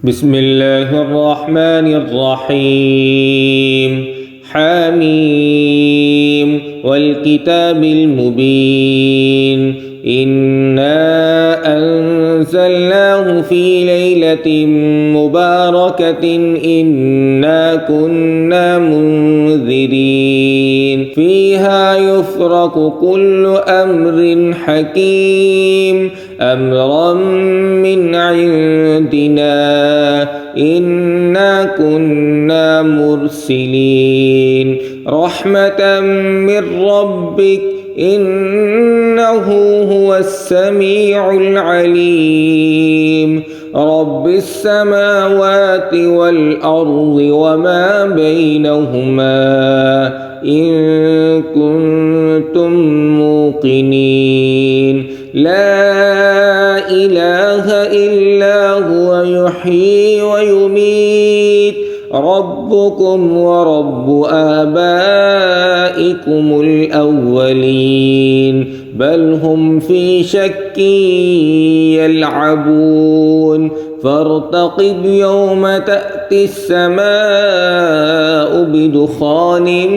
بسم الله الرحمن الرحيم. حميم والكتاب المبين. إنا أنزلناه في ليلة مباركة إنا كنا منذرين فيها يفرق كل أمر حكيم أمرا من عندنا إنا كنا مرسلين رحمة من ربك إنه هو السميع العليم رب السماوات والأرض وما بينهما إن كنتم موقنين لا إله إلا هو يحيي ويميت ربكم ورب آبائكم الأولين بل هم في شك يلعبون فارتقب يوم تأتي السماء بدخان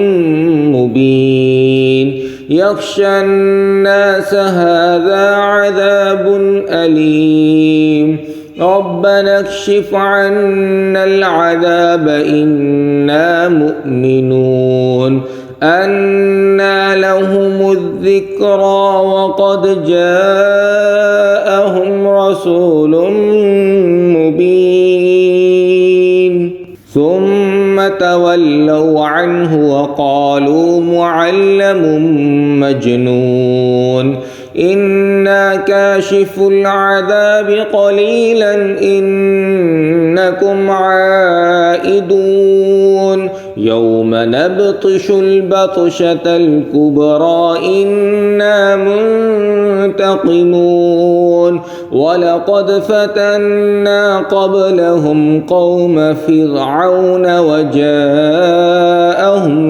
مبين يخشى الناس هذا عذاب أليم ربنا اكشف عنا العذاب إنا مؤمنون أنى لهم الذكرى وقد جاءهم رسول مبين ثم تولوا عنه وقالوا معلم مجنون إنا كاشف العذاب قليلا إنكم عائدون يوم نبطش البطشة الكبرى إنا منتقمون ولقد فتنا قبلهم قوم فرعون وجاءهم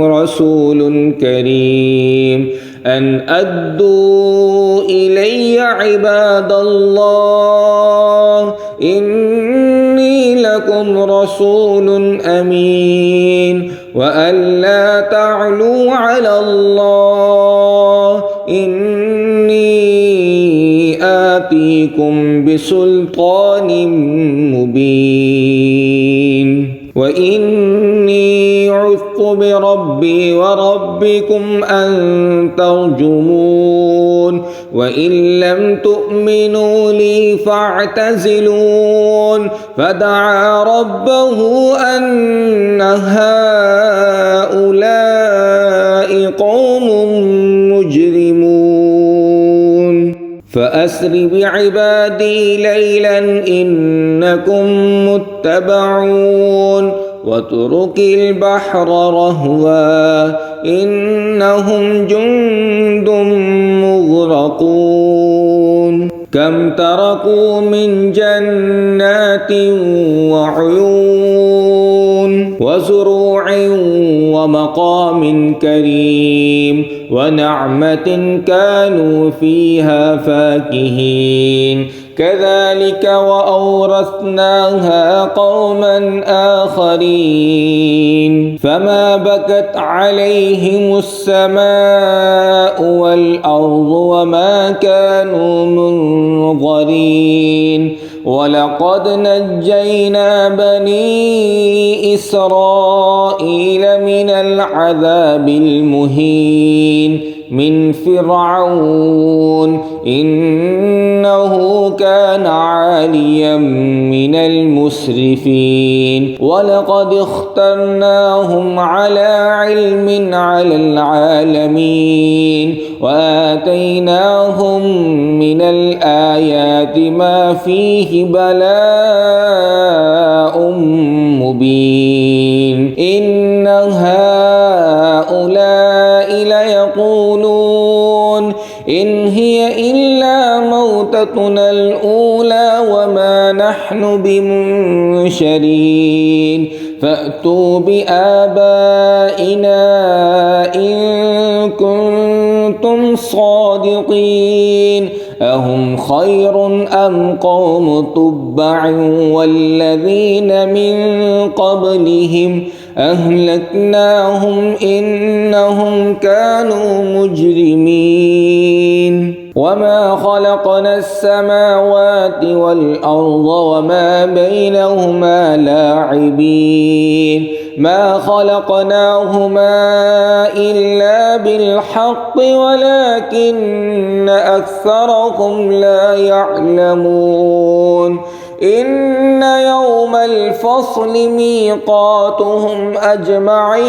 رسول كريم أن أدوا إلي عباد الله إني لكم رسول أمين وأن لا تعلوا على الله إني آتيكم بسلطان مبين وإني عذت بربي وربكم أن ترجمون وإن لم تؤمنوا لي فاعتزلون فدعا ربه أن هؤلاء قوم مجرمون فأسر بعبادي ليلا إنكم متبعون واترك البحر رهوا إنهم جند مغرقون كم تركوا من جنات وعيون وزروع ومقام كريم ونعمة كانوا فيها فاكهين كذلك وأورثناها قوما آخرين فما بكت عليهم السماء والأرض وما كانوا منظرين ولقد نجينا بني إسرائيل من العذاب المهين من فرعون إنه كان عاليا من المسرفين ولقد اخترناهم على علم على العالمين وآتيناهم من الآيات ما فيه بلاء مبين إن هؤلاء ليقولون إن هي إلا موتتنا الأولى وما نحن بمنشرين فأتوا بآبائنا إن كنتم صادقين أهم خير أم قوم تبع والذين من قبلهم أهلكناهم إنهم كانوا مجرمين وما خلقنا السماوات والأرض وما بينهما لاعبين ما خلقناهما إلا بالحق ولكن أكثرهم لا يعلمون إن يوم الفصل ميقاتهم أجمعين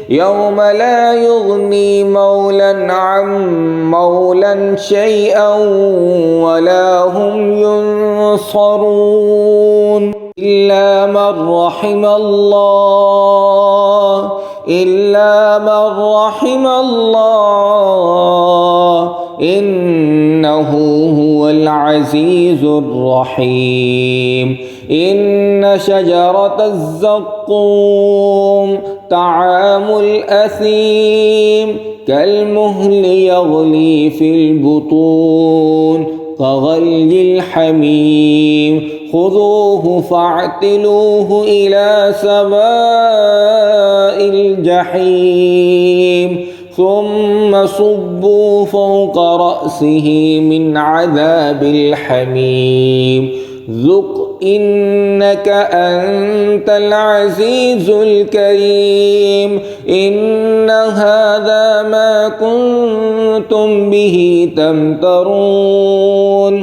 يوم لا يغني مولى عن مولى شيئا ولا هم ينصرون إلا من رحم الله إنه هو العزيز الرحيم إن شجرة الزقوم طعام الأثيم كالمهل يغلي في البطون كغلي الحميم خذوه فاعتلوه إلى سواء الجحيم ثم صبوا فوق رأسه من عذاب الحميم ذق إنك أنت العزيز الكريم إن هذا ما كنتم به تمترون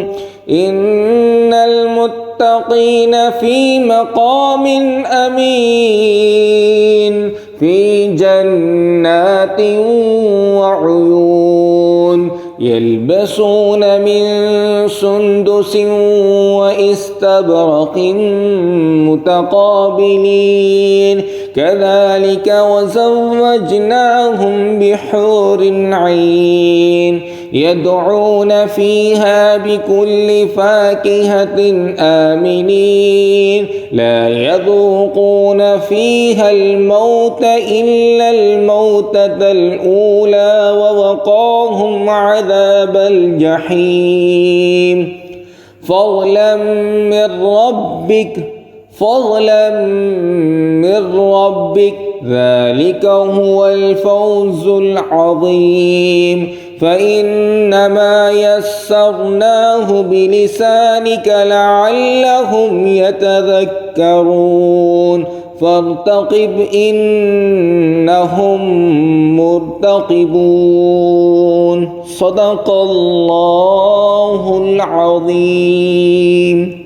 إن المتقين في مقام أمين في جنات وعيون يلبسون من سندس واستبرق متقابلين كذلك وزوجناهم بحور عين يدعون فيها بكل فاكهة آمنين لا يذوقون فيها الموت إلا الموتة الأولى ووقاهم عذاب الجحيم فضلا من ربك ذلك هو الفوز العظيم فإنما يسرناه بلسانك لعلهم يتذكرون فارتقب إنهم مرتقبون صدق الله العظيم.